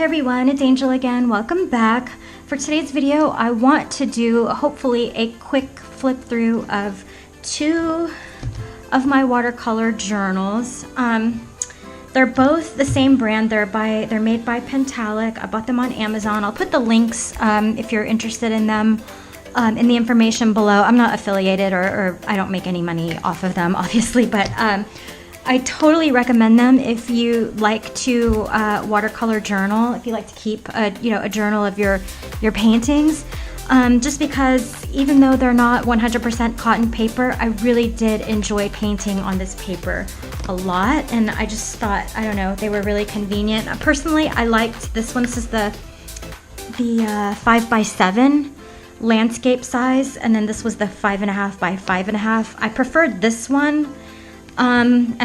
Hey everyone, it's Angel again. Welcome back. For today's video, I want to do hopefully a quick flip through of two of my watercolor journals. They're both the same brand. They're made by Pentallic. I bought them on Amazon. I'll put the links if you're interested in them in the information below. I'm not affiliated or I don't make any money off of them, obviously, but I totally recommend them if you like to watercolor journal, if you like to keep a journal of your paintings. Just because even though they're not 100% cotton paper, I really did enjoy painting on this paper a lot, and I just thought, I don't know, they were really convenient. Personally, I liked this one. This is the 5x7 landscape size, and then this was the 5.5 by 5.5. I preferred this one. And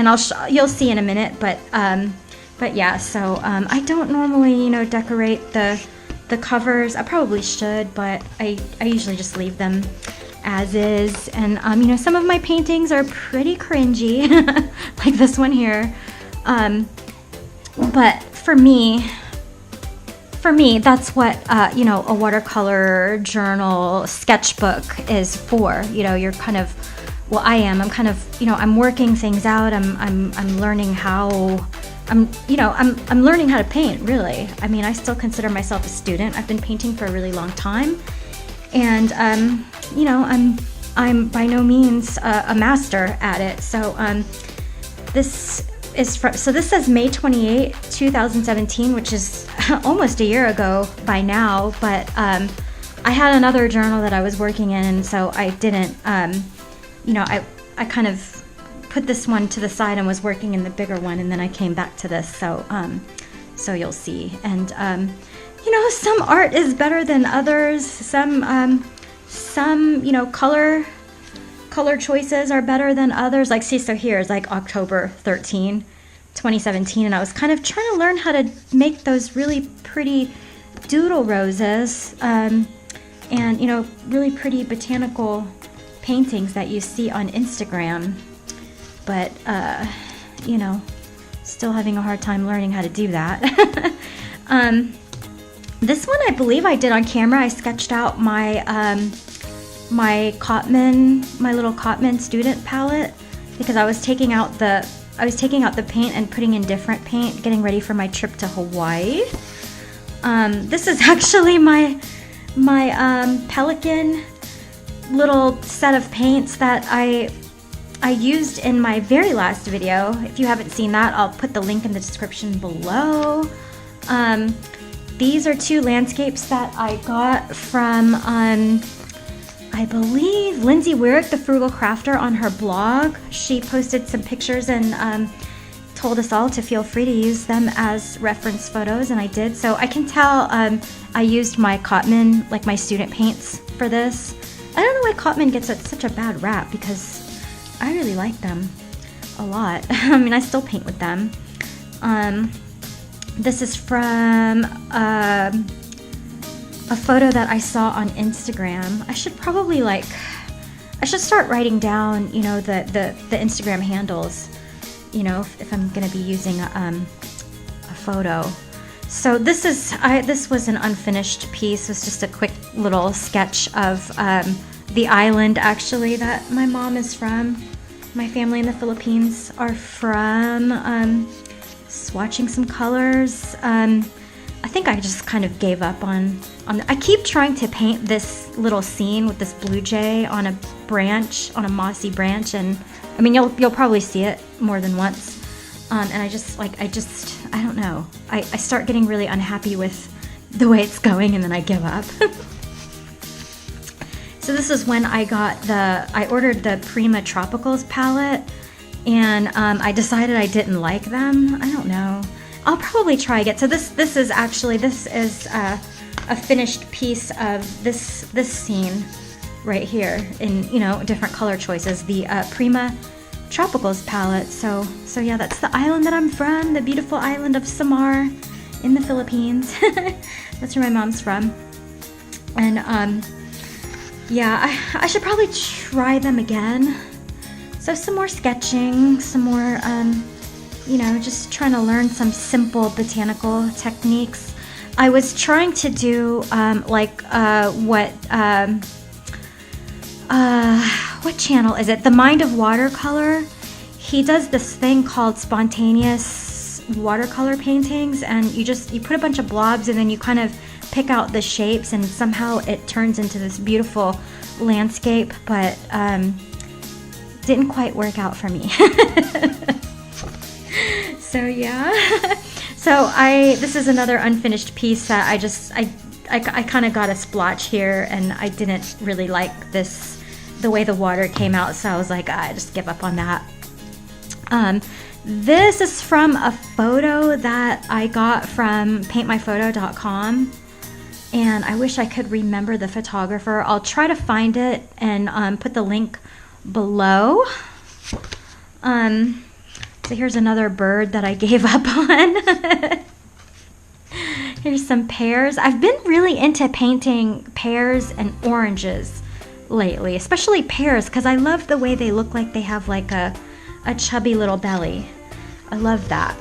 you'll see in a minute, but yeah, so I don't normally, decorate the covers. I probably should, but I usually just leave them as is. And some of my paintings are pretty cringy, like this one here. But for me, that's what a watercolor journal sketchbook is for. You're kind of, well, I'm kind of, I'm working things out. I'm learning how, I'm learning how to paint, really. I mean, I still consider myself a student. I've been painting for a really long time, and I'm by no means a master at it. So this says May 28, 2017, which is almost a year ago by now. But I had another journal that I was working in, and so I didn't. I kind of put this one to the side and was working in the bigger one, and then I came back to this, so you'll see. And some art is better than others. Some color choices are better than others. Like, see, so here is like October 13, 2017, and I was kind of trying to learn how to make those really pretty doodle roses, and really pretty botanical paintings that you see on Instagram, but still having a hard time learning how to do that. This one I believe I did on camera. I sketched out my my little Cotman student palette, because I was taking out the paint and putting in different paint, getting ready for my trip to Hawaii. This is actually my Pelican little set of paints that I used in my very last video. If you haven't seen that, I'll put the link in the description below. These are two landscapes that I got from I believe Lindsay Wyrick, the Frugal Crafter, on her blog. She posted some pictures and told us all to feel free to use them as reference photos, and I did. So I can tell I used my Cotman, like my student paints, for this. I don't know why Cotman gets such a bad rap, because I really like them a lot. I mean, I still paint with them. This is from a photo that I saw on Instagram. I should probably start writing down, the Instagram handles, if I'm gonna be using a photo. So this was an unfinished piece. It was just a quick little sketch of the island, actually, that my mom is from. My family in the Philippines are from. Swatching some colors. I think I just kind of gave up on. I keep trying to paint this little scene with this blue jay on a branch, on a mossy branch, and I mean you'll probably see it more than once. And I don't know. I start getting really unhappy with the way it's going, and then I give up. So this is when I ordered the Prima Tropicals palette, and I decided I didn't like them. I don't know. I'll probably try again. So this is a finished piece of this scene right here in different color choices. The Prima Tropicals palette. So yeah, that's the island that I'm from, the beautiful island of Samar in the Philippines. That's where my mom's from. And yeah, I should probably try them again. So some more sketching, some more just trying to learn some simple botanical techniques. I was trying to do what channel is it? The Mind of Watercolor. He does this thing called spontaneous watercolor paintings, and you put a bunch of blobs and then you kind of pick out the shapes, and somehow it turns into this beautiful landscape, but didn't quite work out for me. So yeah. So this is another unfinished piece that I kind of got a splotch here, and I didn't really like the way the water came out, so I was like, I just give up on that. This is from a photo that I got from paintmyphoto.com, and I wish I could remember the photographer. I'll try to find it and put the link below. So here's another bird that I gave up on. Here's some pears. I've been really into painting pears and oranges lately, especially pears, because I love the way they look like they have like a chubby little belly. I love that.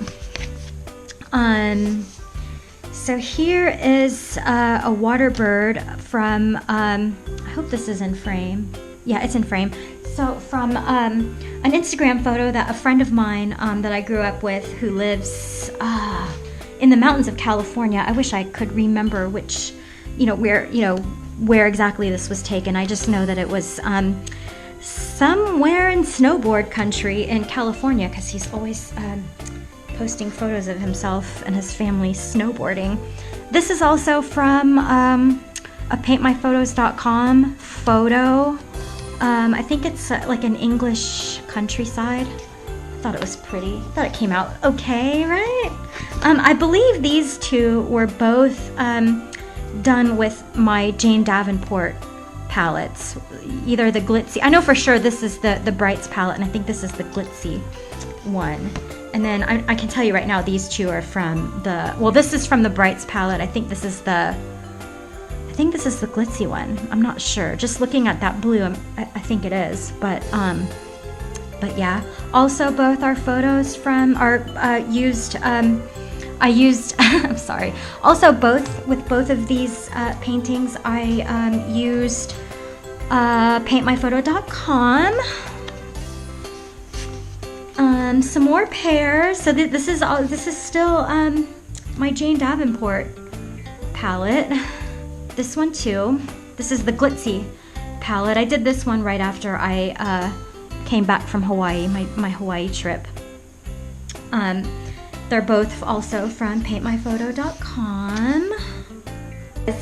So here is a water bird from, I hope this is in frame. Yeah, it's in frame. So from an Instagram photo that a friend of mine that I grew up with, who lives in the mountains of California. I wish I could remember which, where exactly this was taken. I just know that it was somewhere in snowboard country in California, because he's always posting photos of himself and his family snowboarding. This is also from a paintmyphotos.com photo. I think it's like an English countryside. I thought it was pretty. I thought it came out okay, right? I believe these two were both done with my Jane Davenport palettes. Either the glitzy, I know for sure this is the Brights palette, and I think this is the glitzy one. And then I can tell you right now, these two are from this is from the Brights palette. I think this is the glitzy one. I'm not sure. Just looking at that blue, I think it is. But yeah. Also, both our photos used. I used. I'm sorry. Also, with both of these paintings, I used paintmyphoto.com. Some more pears. So this is still my Jane Davenport palette. This one too. This is the glitzy palette. I did this one right after I came back from Hawaii, my Hawaii trip. They're both also from paintmyphoto.com. I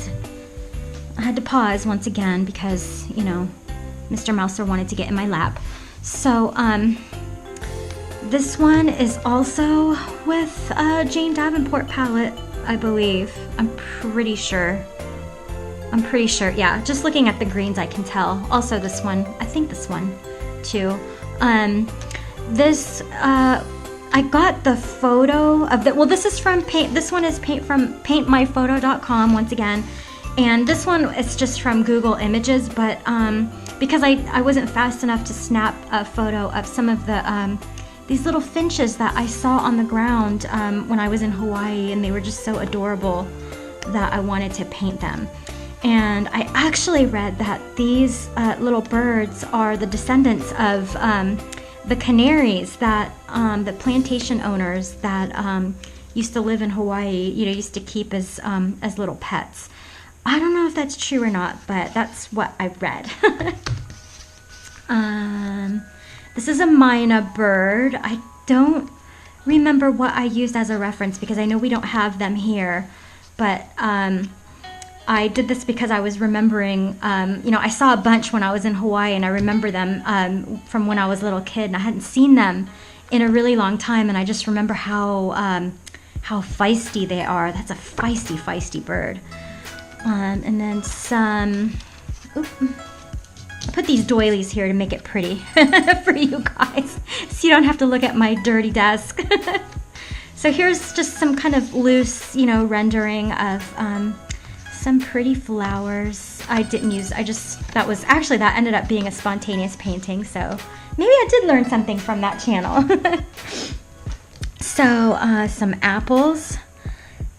had to pause once again because, Mr. Mouser wanted to get in my lap. So, this one is also with Jane Davenport palette, I believe. I'm pretty sure, yeah. Just looking at the greens, I can tell. Also this one, I think this one too. I got the photo of this is from this one is from paintmyphoto.com once again. And this one is just from Google Images, but because I wasn't fast enough to snap a photo of some of the these little finches that I saw on the ground when I was in Hawaii, and they were just so adorable that I wanted to paint them. And I actually read that these little birds are the descendants of the canaries that the plantation owners that used to live in Hawaii, used to keep as little pets. I don't know if that's true or not, but that's what I read. This is a Mina bird. I don't remember what I used as a reference because I know we don't have them here, but I did this because I was remembering, I saw a bunch when I was in Hawaii, and I remember them from when I was a little kid, and I hadn't seen them in a really long time, and I just remember how feisty they are. That's a feisty bird. And then some, I put these doilies here to make it pretty for you guys, so you don't have to look at my dirty desk. So here's just some kind of loose, rendering of some pretty flowers. That ended up being a spontaneous painting, so maybe I did learn something from that channel. So some apples.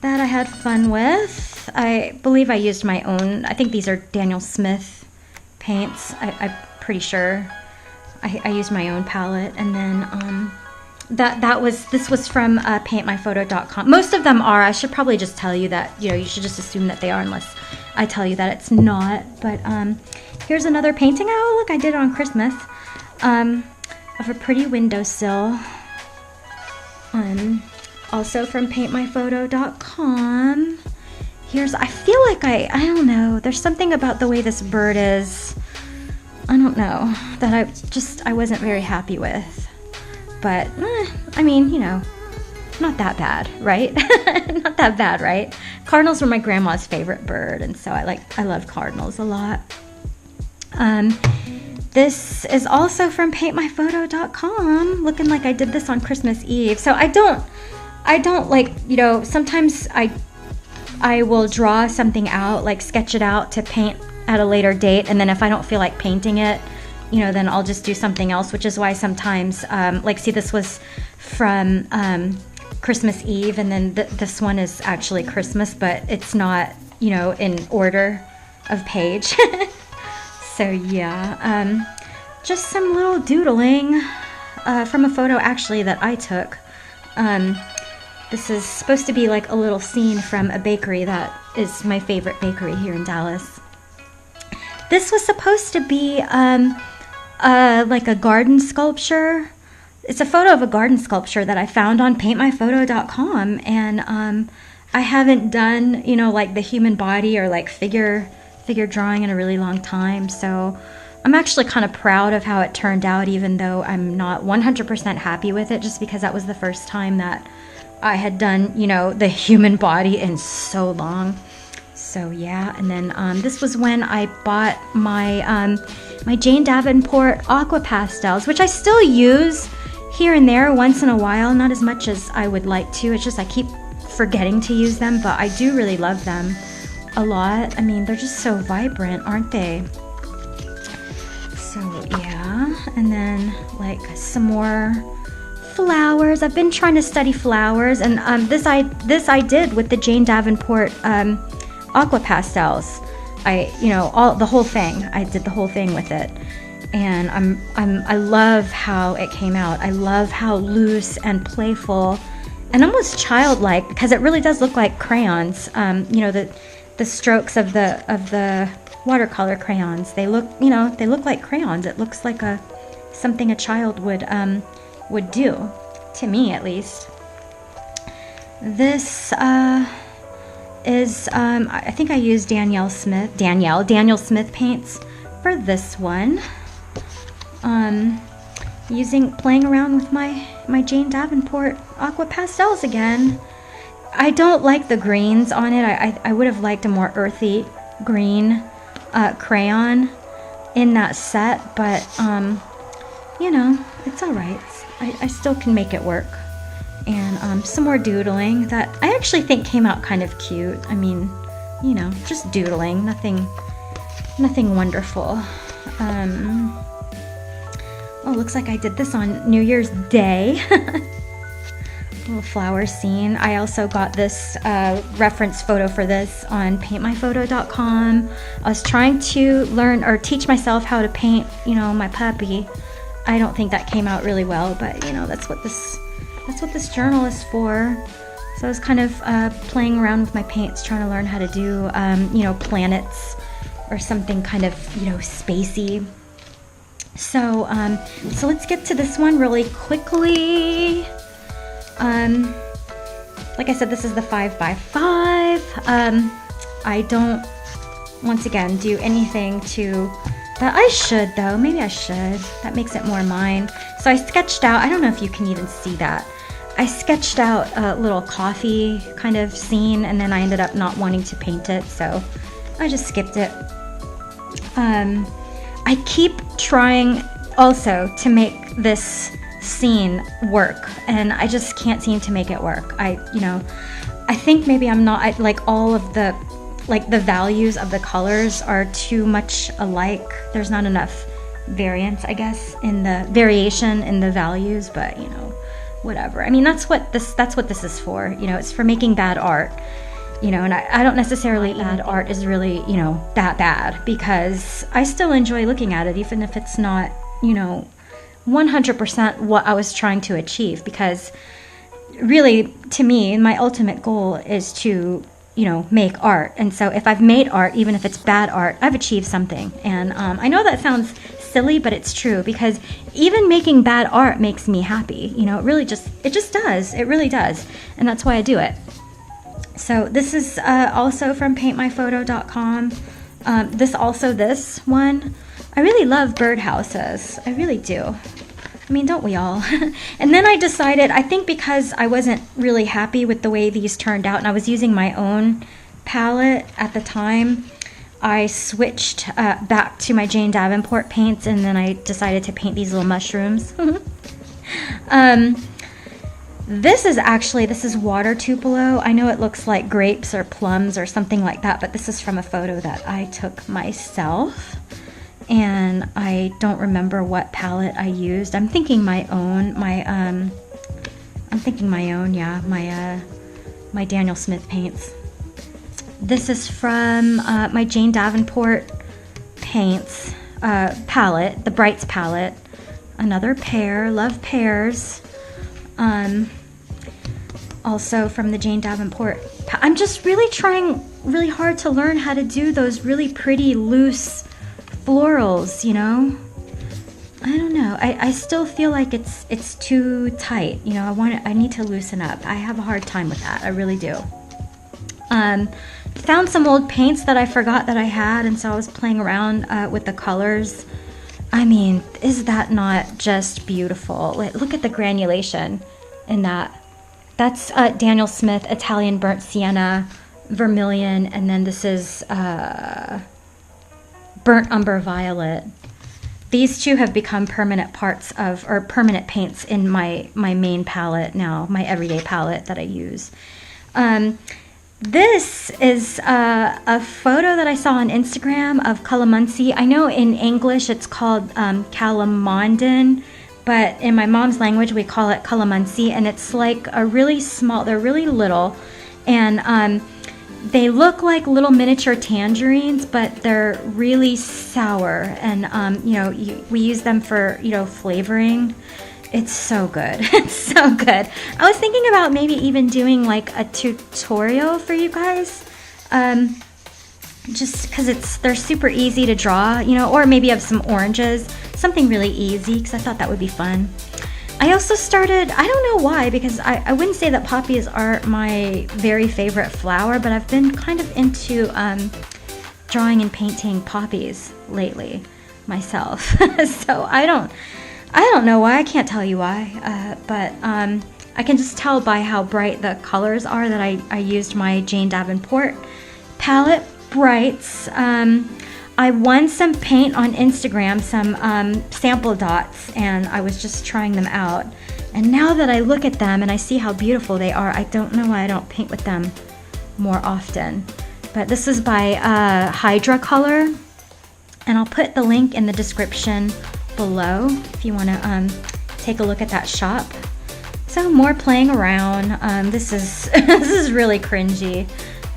that I had fun with. I believe I used my own, I think these are Daniel Smith paints. I'm pretty sure I used my own palette. And then this was from paintmyphoto.com. Most of them are. I should probably just tell you that, you know, you should just assume that they are unless I tell you that it's not. But here's another painting. Oh, look, I did it on Christmas. Of a pretty windowsill. Also from paintmyphoto.com. I feel like I don't know, there's something about the way this bird is, I don't know, that I wasn't very happy with. But, I mean, you know, not that bad, right? Not that bad, right? Cardinals were my grandma's favorite bird, and so I love cardinals a lot. This is also from paintmyphoto.com, looking like I did this on Christmas Eve. So I don't like, you know, sometimes I will draw something out, like sketch it out to paint at a later date, and then if I don't feel like painting it, you know, then I'll just do something else, which is why sometimes, like, see, this was from Christmas Eve, and then this one is actually Christmas, but it's not, you know, in order of page. So yeah, just some little doodling from a photo actually that I took. This is supposed to be like a little scene from a bakery that is my favorite bakery here in Dallas. This was supposed to be like a garden sculpture. It's a photo of a garden sculpture that I found on paintmyphoto.com, and I haven't done, you know, like the human body or like figure drawing in a really long time, so I'm actually kind of proud of how it turned out, even though I'm not 100% happy with it, just because that was the first time that I had done, you know, the human body in so long. So yeah, and then this was when I bought my my Jane Davenport aqua pastels, which I still use here and there once in a while, not as much as I would like to. It's just I keep forgetting to use them, but I do really love them a lot. I mean, they're just so vibrant, aren't they? So yeah, and then like some more flowers. I've been trying to study flowers, and this I did with the Jane Davenport aqua pastels. The whole thing. I did the whole thing with it, and I love how it came out. I love how loose and playful and almost childlike, because it really does look like crayons. You know, the strokes of the watercolor crayons. They look like crayons. It looks like something a child would do, to me at least. This is I think I used Daniel Smith paints for this one. Playing around with my Jane Davenport aqua pastels again. I don't like the greens on it. I would have liked a more earthy green crayon in that set, but you know, it's all right. I still can make it work. And some more doodling that I actually think came out kind of cute. I mean, you know, just doodling, nothing wonderful. Oh, looks like I did this on New Year's Day. Little flower scene. I also got this reference photo for this on paintmyphoto.com. I was trying to learn or teach myself how to paint, you know, my puppy. I don't think that came out really well, but you know, that's what this journal is for. So I was kind of playing around with my paints, trying to learn how to do, you know, planets or something kind of, you know, spacey. So, so let's get to this one really quickly. Like I said, this is the 5x5. I don't, once again, do anything to, but I should though, maybe I should. That makes it more mine. So I sketched out, I don't know if you can even see that. I sketched out a little coffee kind of scene, and then I ended up not wanting to paint it, so I just skipped it. I keep trying also to make this scene work, and I just can't seem to make it work. I think maybe I'm not, like all of the, like the values of the colors are too much alike. There's not enough variance, I guess, in the variation in the values, but you know, whatever. I mean, that's what this is for. You know, it's for making bad art. You know, and I don't necessarily bad art is really, you know, that bad, because I still enjoy looking at it, even if it's not, you know, 100% what I was trying to achieve. Because really, to me, my ultimate goal is to, you know, make art. And so if I've made art, even if it's bad art, I've achieved something. And I know that sounds silly, but it's true, because even making bad art makes me happy. You know, it just does. It really does. And that's why I do it. So this is also from paintmyphoto.com. This one, I really love birdhouses. I really do. I mean, don't we all? And then I decided, I think because I wasn't really happy with the way these turned out, and I was using my own palette at the time, I switched back to my Jane Davenport paints, and then I decided to paint these little mushrooms. This is water tupelo. I know it looks like grapes or plums or something like that, but this is from a photo that I took myself. And I don't remember what palette I used. I'm thinking my own, my Daniel Smith paints. This is from my Jane Davenport paints palette, the Brights palette. Another pear, love pears. Also from the Jane Davenport. I'm just really trying really hard to learn how to do those really pretty loose florals, you know. I don't know. I still feel like it's too tight. You know, I need to loosen up. I have a hard time with that. I really do. Found some old paints that I forgot that I had, and so I was playing around with the colors. I mean, is that not just beautiful? Like, look at the granulation in that. That's Daniel Smith Italian Burnt Sienna Vermilion, and then this is Burnt Umber Violet. These two have become permanent permanent paints in my main palette now, my everyday palette that I use. This is a photo that I saw on Instagram of calamansi. I know in English it's called calamondin, but in my mom's language we call it calamansi, and it's like a really small, they're really little, and they look like little miniature tangerines, but they're really sour, and you know, we use them for, you know, flavoring. It's so good. It's so good. I was thinking about maybe even doing like a tutorial for you guys, just because they're super easy to draw, you know, or maybe have some oranges, something really easy, because I thought that would be fun. I also started, I don't know why, because I wouldn't say that poppies are my very favorite flower, but I've been kind of into drawing and painting poppies lately myself. So I don't know why, I can't tell you why, but I can just tell by how bright the colors are that I used my Jane Davenport palette Brights. I won some paint on Instagram, some sample dots, and I was just trying them out. And now that I look at them and I see how beautiful they are, I don't know why I don't paint with them more often. But this is by Hydra, and I'll put the link in the description below if you want to take a look at that shop. So more playing around. This is this is really cringy.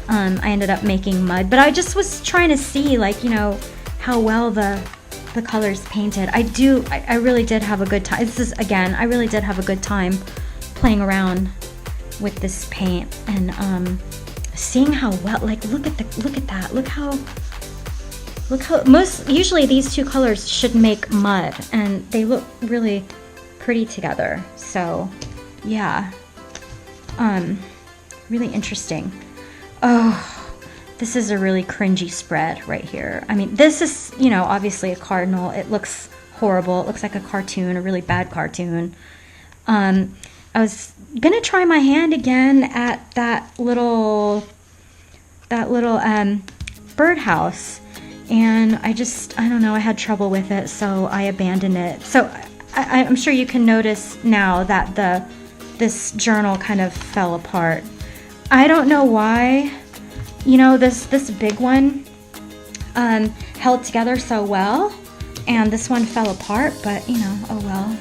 I ended up making mud, but I just was trying to see, like, you know, how well the colors painted. I really did have a good time. This is, again, I really did have a good time playing around with this paint and seeing how well, like, look at that. Look how usually these two colors should make mud, and they look really pretty together. So yeah, really interesting. Oh, this is a really cringy spread right here. I mean, this is, you know, obviously a cardinal. It looks horrible. It looks like a cartoon, a really bad cartoon. I was gonna try my hand again at that little birdhouse, and I don't know, I had trouble with it, so I abandoned it. So I'm sure you can notice now that this journal kind of fell apart. I don't know why, you know, this big one held together so well, and this one fell apart, but, you know, oh well.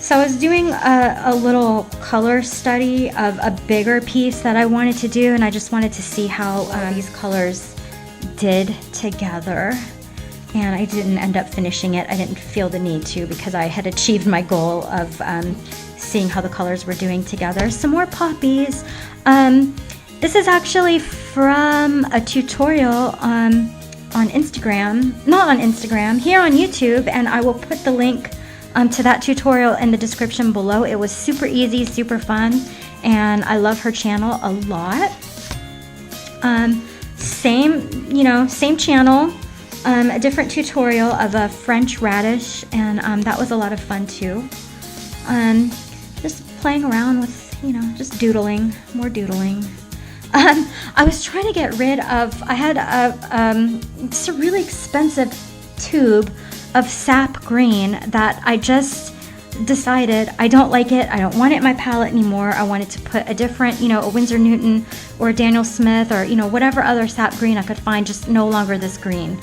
So I was doing a little color study of a bigger piece that I wanted to do, and I just wanted to see how these colors did together. And I didn't end up finishing it. I didn't feel the need to, because I had achieved my goal of seeing how the colors were doing together. Some more poppies. This is actually from a tutorial on Instagram, not on Instagram, here on YouTube, and I will put the link to that tutorial in the description below. It was super easy, super fun, and I love her channel a lot. Same channel, a different tutorial of a French radish, and that was a lot of fun too. Just playing around with, just doodling, more doodling. I was trying to get rid of, I had just a really expensive tube of sap green that I just decided I don't like it. I don't want it in my palette anymore. I wanted to put a different, a Winsor Newton or a Daniel Smith or, whatever other sap green I could find, just no longer this green.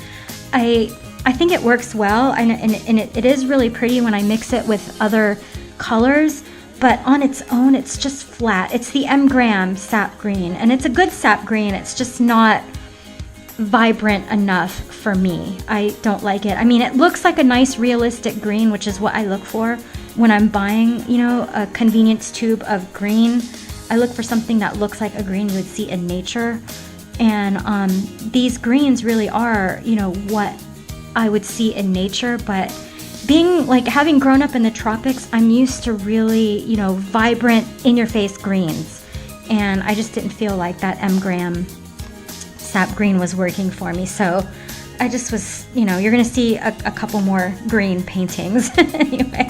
I think it works well, and it is really pretty when I mix it with other colors, but on its own, it's just flat. It's the M. Graham sap green, and it's a good sap green. It's just not vibrant enough for me. I don't like it. I mean, it looks like a nice realistic green, which is what I look for when I'm buying, a convenience tube of green. I look for something that looks like a green you would see in nature. And these greens really are, what I would see in nature. But having grown up in the tropics, I'm used to really, vibrant, in-your-face greens. And I just didn't feel like that M. Graham sap green was working for me. So I just was, you're going to see a couple more green paintings anyway.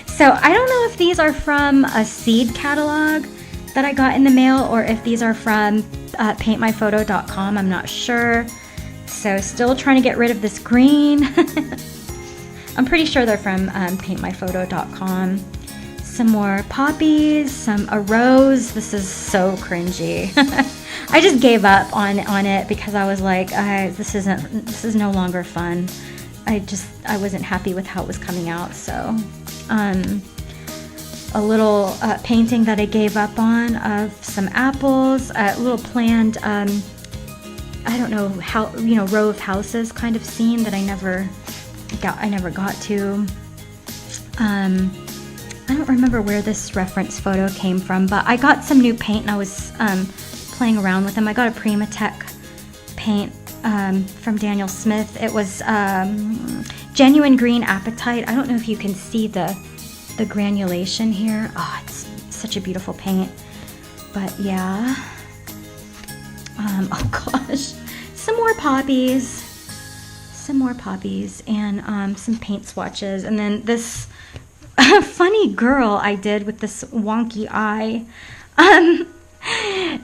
So I don't know if these are from a seed catalog that I got in the mail, or if these are from paintmyphoto.com. I'm not sure. So still trying to get rid of this green. I'm pretty sure they're from paintmyphoto.com. Some more poppies, a rose. This is so cringy. I just gave up on it because I was like, this is no longer fun. I wasn't happy with how it was coming out. So a little painting that I gave up on of some apples, a little planned, I don't know how, row of houses kind of scene that I never got to. I don't remember where this reference photo came from, but I got some new paint and I was playing around with them. I got a Primatech paint from Daniel Smith. It was Genuine Green Apatite. I don't know if you can see the granulation here. Oh, it's such a beautiful paint. But yeah. Oh gosh. Some more poppies, and some paint swatches. And then this funny girl I did with this wonky eye.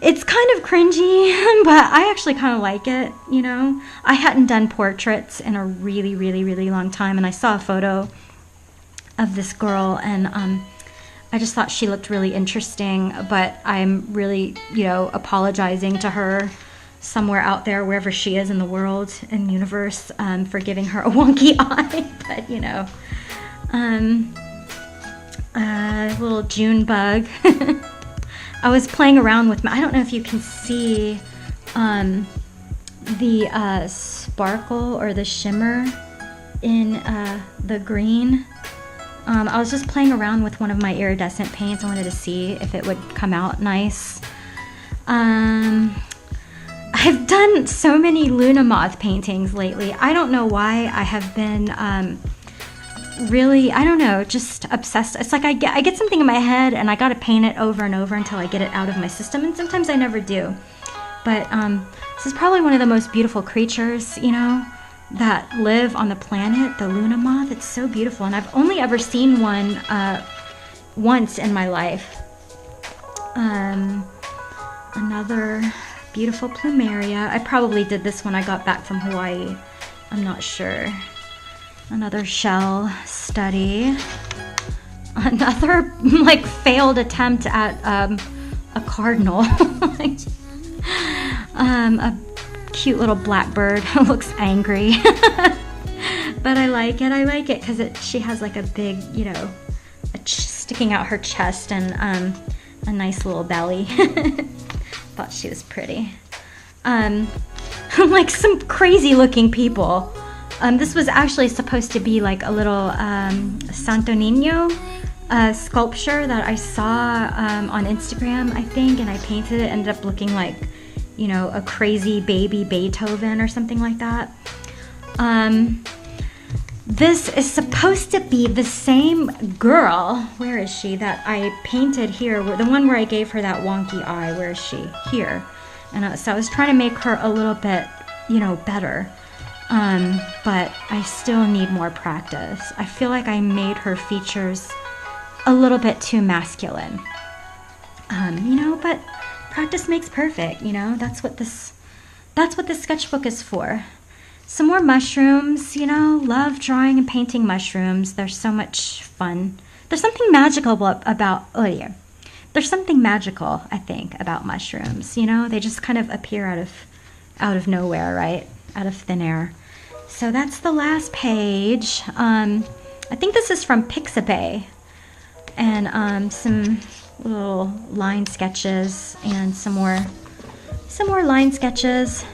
It's kind of cringy, but I actually kind of like it, I hadn't done portraits in a really, really, really long time, and I saw a photo of this girl, and I just thought she looked really interesting, but I'm really, apologizing to her somewhere out there, wherever she is in the world and universe, for giving her a wonky eye. But, a little June bug. I was playing around with I don't know if you can see the sparkle or the shimmer in the green. I was just playing around with one of my iridescent paints. I wanted to see if it would come out nice. I've done so many Luna moth paintings lately. I don't know why. I have been really, I don't know, just obsessed. It's like I get something in my head and I gotta paint it over and over until I get it out of my system, and sometimes I never do. But this is probably one of the most beautiful creatures, that live on the planet, the Luna moth. It's so beautiful, and I've only ever seen one once in my life. Another beautiful plumeria. I probably did this when I got back from Hawaii. I'm not sure. Another shell study. Another failed attempt at a cardinal. A cute little blackbird who looks angry. But I like it. I like it because she has a big, a sticking out her chest and a nice little belly. Thought she was pretty. Like some crazy looking people. This was actually supposed to be like a little Santo Niño sculpture that I saw on Instagram, I think, and I painted it. Ended up looking like, you know, a crazy baby Beethoven or something like that. This is supposed to be the same girl, where is she, that I painted here, the one where I gave her that wonky eye. Where is she? Here. And so I was trying to make her a little bit, you know, better. But I still need more practice. I feel like I made her features a little bit too masculine. You know, but practice makes perfect, you know? That's what this sketchbook is for. Some more mushrooms, you know, love drawing and painting mushrooms. They're so much fun. There's something magical about, oh yeah. There's something magical, I think, about mushrooms, you know? They just kind of appear out of nowhere, right? Out of thin air. So that's the last page. I think this is from Pixabay. And some little line sketches and some more line sketches.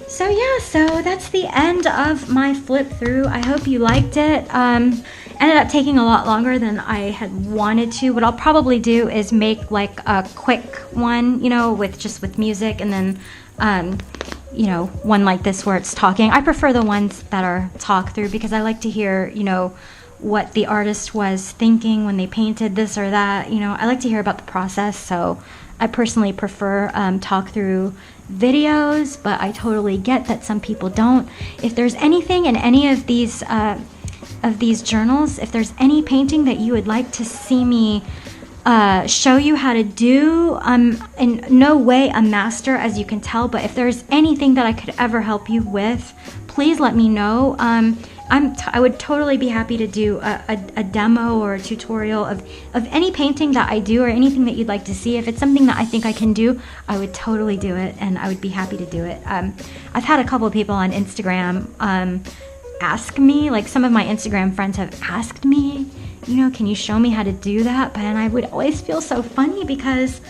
So yeah, so that's the end of my flip through. I hope you liked it. Ended up taking a lot longer than I had wanted to. What I'll probably do is make like a quick one, you know, with music, and then you know, one like this where it's talking. I prefer the ones that are talk through because I like to hear, you know, what the artist was thinking when they painted this or that. You know, I like to hear about the process, so I personally prefer talk through videos, but I totally get that some people don't. If there's anything in any of these journals, if there's any painting that you would like to see me show you how to do, in no way a master, as you can tell, but if there's anything that I could ever help you with, please let me know. I would totally be happy to do a demo or a tutorial of any painting that I do, or anything that you'd like to see. If it's something that I think I can do, I would totally do it, and I would be happy to do it. I've had a couple of people on Instagram ask me, like some of my Instagram friends have asked me, you know, can you show me how to do that? And I would always feel so funny because,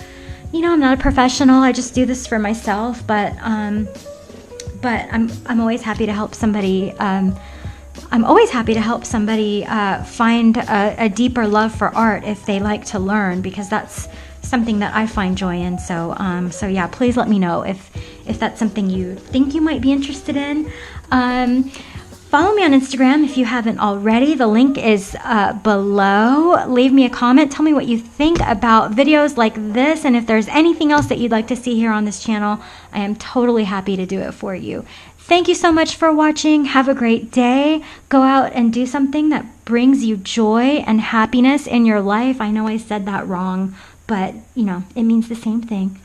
you know, I'm not a professional. I just do this for myself, but I'm always happy to help somebody. I'm always happy to help somebody find a deeper love for art if they like to learn, because that's something that I find joy in. So yeah, please let me know if that's something you think you might be interested in. Follow me on Instagram if you haven't already. The link is below. Leave me a comment. Tell me what you think about videos like this, and if there's anything else that you'd like to see here on this channel, I am totally happy to do it for you. Thank you so much for watching. Have a great day. Go out and do something that brings you joy and happiness in your life. I know I said that wrong, but you know, it means the same thing.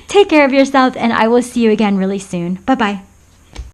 Take care of yourself, and I will see you again really soon. Bye-bye.